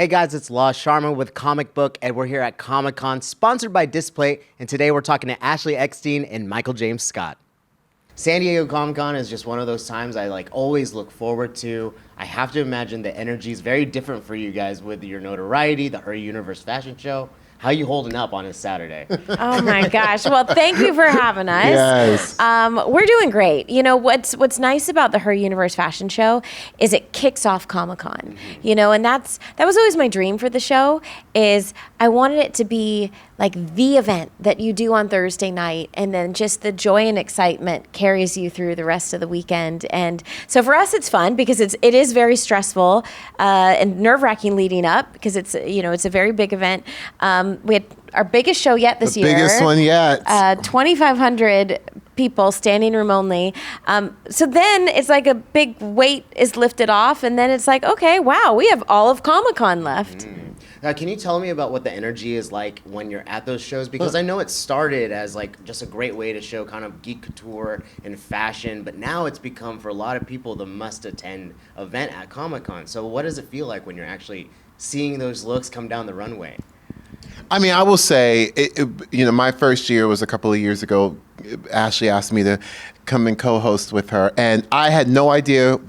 Hey guys, it's Law Sharma with Comic Book, and we're here at Comic-Con, sponsored by Displate, and today we're talking to Ashley Eckstein and Michael James Scott. San Diego Comic-Con is just one of those times I always look forward to. I have to imagine the energy is very different for you guys with your notoriety, the Her Universe fashion show. How are you holding up on this Saturday? Oh my gosh. Well, thank you for having us. Yes. We're doing great. You know, what's nice about the Her Universe fashion show is it kicks off Comic-Con. Mm-hmm. You know, and that was always my dream for the show, is I wanted it to be like the event that you do on Thursday night, and then just the joy and excitement carries you through the rest of the weekend. And so for us, it's fun because it is very stressful and nerve-wracking leading up, because it's a very big event. We had our biggest show yet this year. The biggest one yet. 2,500 people, standing room only. So then it's like a big weight is lifted off, and then it's like, okay, wow, we have all of Comic-Con left. Now, can you tell me about what the energy is like when you're at those shows? Because I know it started as just a great way to show kind of geek couture and fashion, but now it's become, for a lot of people, the must-attend event at Comic-Con. So what does it feel like when you're actually seeing those looks come down the runway? I mean, I will say, my first year was a couple of years ago. Ashley asked me to come and co-host with her, and I had no idea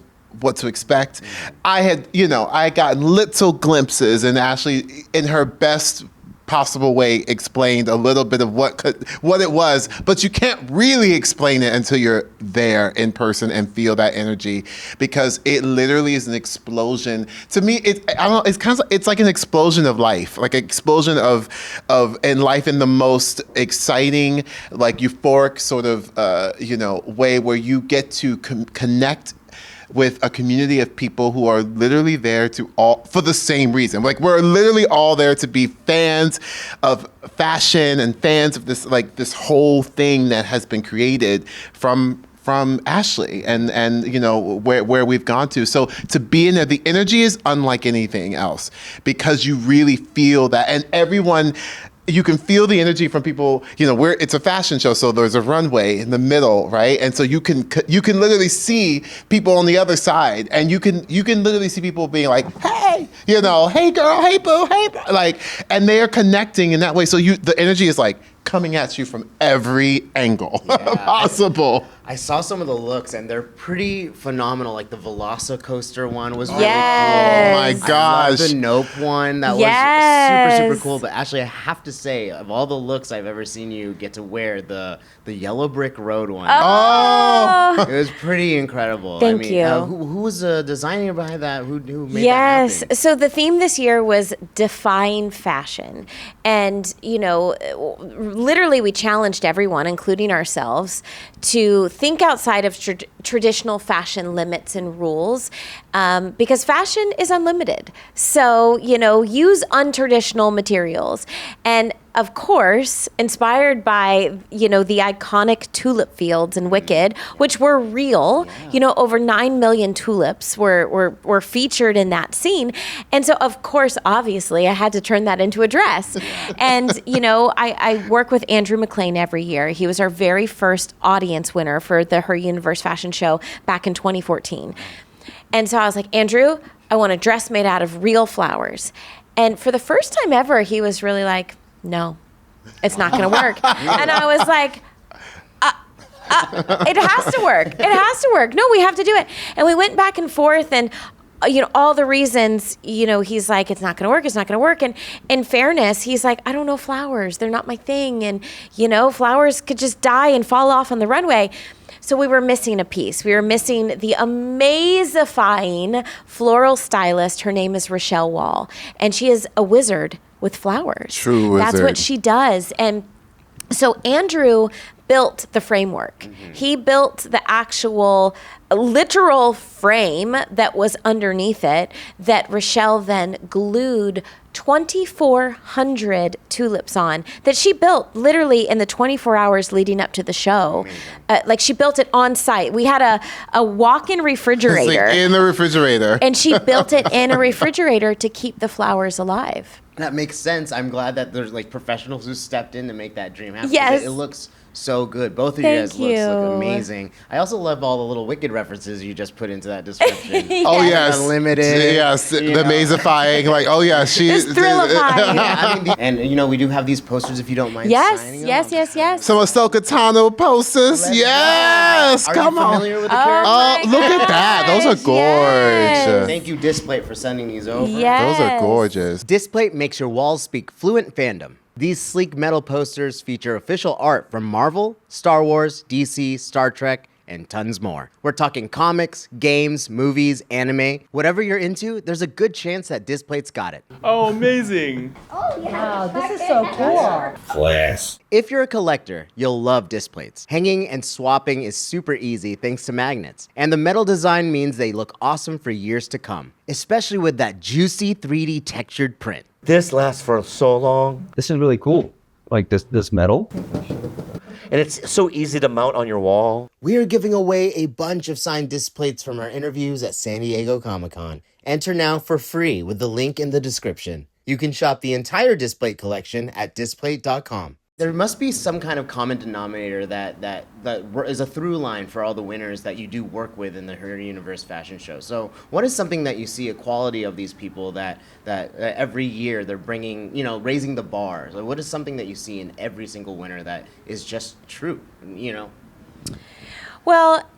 what to expect. I had gotten little glimpses, and Ashley, in her best possible way, explained a little bit of what it was, but you can't really explain it until you're there in person and feel that energy, because it literally is an explosion. To me, it's like an explosion of life, like an explosion of life in the most exciting, euphoric sort of way, where you get to connect with a community of people who are literally there for the same reason. We're literally all there to be fans of fashion and fans of this whole thing that has been created from Ashley and where we've gone to. So to be in there, the energy is unlike anything else, because you really feel that, and everyone. You can feel the energy from people. It's a fashion show, so there's a runway in the middle, right? And so you can literally see people on the other side, and you can literally see people being like, hey, hey girl, hey boo, hey boo, and they are connecting in that way. So the energy is coming at you from every angle possible. I saw some of the looks, and they're pretty phenomenal. Like the Velocicoaster one was really Yes. Oh my gosh. I love the Nope one. That Yes. was super, super cool. But actually, I have to say, of all the looks I've ever seen you get to wear, the Yellow Brick Road one. Oh. It was pretty incredible. Thank you. Who was the designer behind that? Who made Yes. that happen? So the theme this year was Defying fashion. And, literally we challenged everyone, including ourselves, to think outside of traditional fashion limits and rules, because fashion is unlimited. So, use untraditional materials. And of course, inspired by, the iconic tulip fields in Wicked, which were real. Over 9 million tulips were featured in that scene. And so, of course, obviously, I had to turn that into a dress. And, I work with Andrew McLean every year. He was our very first audience winner for the Her Universe fashion show back in 2014. And so I was like, Andrew, I want a dress made out of real flowers. And for the first time ever, he was really like, no, it's not going to work. And I was like, it has to work. It has to work. No, we have to do it. And we went back and forth, and all the reasons, he's like, it's not going to work. It's not going to work. And in fairness, he's like, I don't know flowers. They're not my thing. And, flowers could just die and fall off on the runway. So we were missing a piece. We were missing the amazifying floral stylist. Her name is Rochelle Wall, and she is a wizard with flowers. True wizard. That's what she does. And so Andrew built the framework. Mm-hmm. He built the actual literal frame that was underneath it, that Rochelle then glued 2,400 tulips on, that she built literally in the 24 hours leading up to the show. She built it on site. We had a walk-in refrigerator. In the refrigerator. And she built it in a refrigerator to keep the flowers alive. That makes sense. I'm glad that there's professionals who stepped in to make that dream happen. Yes. It looks so good. Both of you Thank guys looks look you. amazing. I also love all the little Wicked references you just put into that description. Oh yes, Unlimited. yes, the mazifying. Like, oh yeah, It's thrillifying. I mean, and we do have these posters if you don't mind Yes, signing them. yes. Some Ahsoka Tano posters. Yes, Are come you on. familiar with the Oh, character? my Look at that. Those are gosh, gorgeous. yes. Thank you, Displate, for sending these over. Yes. Those are gorgeous. Displate makes your walls speak fluent fandom. These sleek metal posters feature official art from Marvel, Star Wars, DC, Star Trek, and tons more. We're talking comics, games, movies, anime. Whatever you're into, there's a good chance that Displate's got it. Oh, amazing. Wow, this is so cool. Class. If you're a collector, you'll love Displates. Hanging and swapping is super easy thanks to magnets. And the metal design means they look awesome for years to come, especially with that juicy 3D textured print. This lasts for so long, This is really cool. Like this metal. and it's so easy to mount on your wall. We are giving away a bunch of signed Displates from our interviews at San Diego Comic-Con. Enter now for free with the link in the description. You can shop the entire Displate collection at Displate.com. There must be some kind of common denominator that is a through line for all the winners that you do work with in the Her Universe fashion show. So what is something that you see a quality of these people that every year they're bringing, raising the bar? Like, what is something that you see in every single winner that is just true, Well,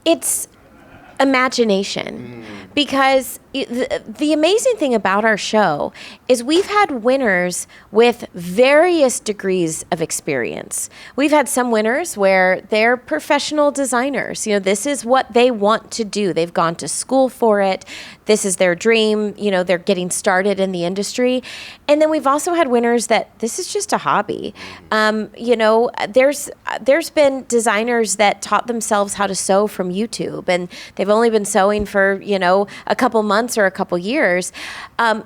it's imagination. Because the amazing thing about our show is we've had winners with various degrees of experience. We've had some winners where they're professional designers. This is what they want to do. They've gone to school for it. This is their dream. They're getting started in the industry. And then we've also had winners that this is just a hobby. There's been designers that taught themselves how to sew from YouTube, and they've only been sewing for, a couple months or a couple years.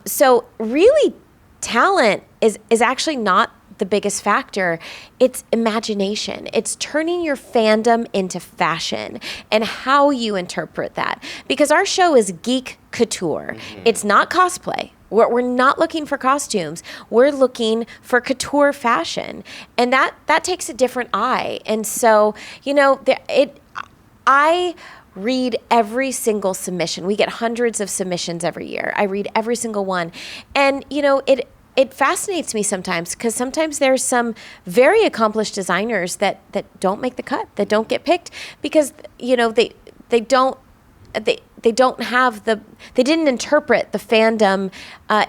So really, talent is actually not the biggest factor. It's imagination. It's turning your fandom into fashion and how you interpret that. Because our show is Geek Couture. It's not cosplay. We're not looking for costumes. We're looking for couture fashion. And that takes a different eye. And so, I read every single submission. We get hundreds of submissions every year. I read every single one. And, it fascinates me sometimes because sometimes there's some very accomplished designers that don't make the cut, that don't get picked because, they didn't interpret the fandom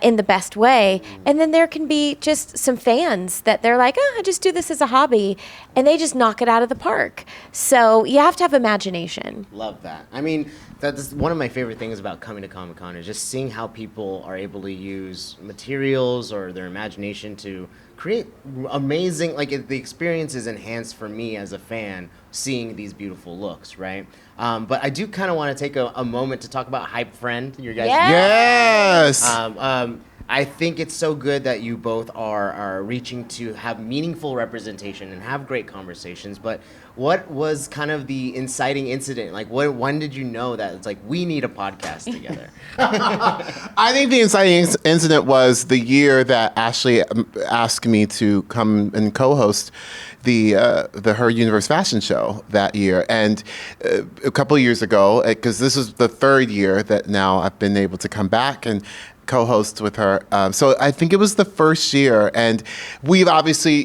in the best way. And then there can be just some fans that they're like, I just do this as a hobby, and they just knock it out of the park. So you have to have imagination. Love that. I mean, that's one of my favorite things about coming to Comic-Con is just seeing how people are able to use materials or their imagination to create amazing, the experience is enhanced for me as a fan seeing these beautiful looks, right? But I do kind of want to take a moment to talk about Hype Friend, your guys. Yes. I think it's so good that you both are reaching to have meaningful representation and have great conversations. But what was kind of the inciting incident? When did you know that it's we need a podcast together? I think the inciting incident was the year that Ashley asked me to come and co-host the Her Universe fashion show that year. And a couple of years ago, because this is the third year that now I've been able to come back and co-host with her. So I think it was the first year, and we've obviously,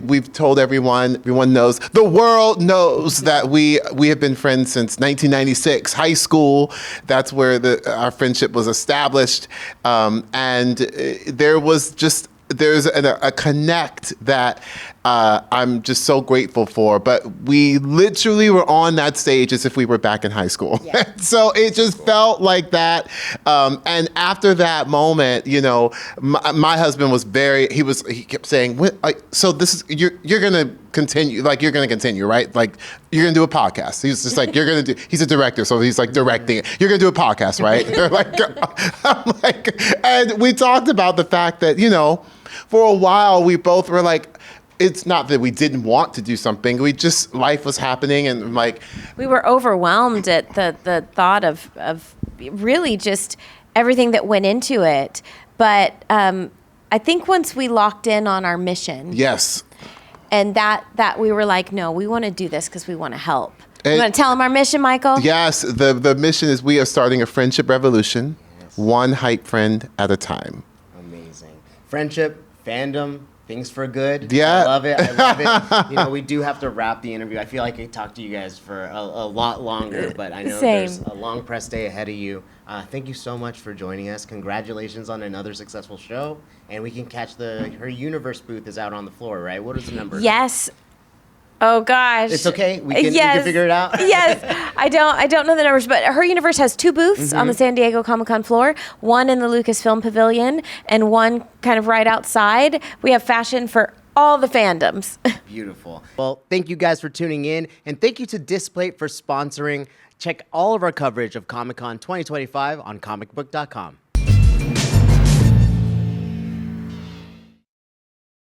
we've told everyone knows, the world knows that we have been friends since 1996, high school. That's where our friendship was established. And there's a connect that I'm just so grateful for. But we literally were on that stage as if we were back in high school. Yeah. So it just felt like that. And after that moment, my husband was he kept saying, so this is, you're going to continue, you're going to continue, right? You're going to do a podcast. He's just he's a director. So he's directing it. You're going to do a podcast, right? And we talked about the fact that, for a while we both were it's not that we didn't want to do something. Life was happening and we were overwhelmed at the thought of really just everything that went into it. But I think once we locked in on our mission. Yes. And that we were like, no, we want to do this because we want to help. You And- want to tell them our mission, Michael? Yes, the mission is we are starting a friendship revolution, one hype friend at a time. Amazing. Friendship, fandom, things for good. Yeah. I love it. I love it. You know, we do have to wrap the interview. I feel like I talked to you guys for a lot longer, but I know Same. there's a long press day ahead of you. Thank you so much for joining us. Congratulations on another successful show. And we can catch her Universe booth is out on the floor, right? What is the number? Yes. Oh gosh. It's okay. We can figure it out. Yes. I don't know the numbers, but Her Universe has 2 booths on the San Diego Comic-Con floor, one in the Lucasfilm Pavilion and one kind of right outside. We have fashion for all the fandoms. Beautiful. Well, thank you guys for tuning in, and thank you to Displate for sponsoring. Check all of our coverage of Comic-Con 2025 on Comicbook.com.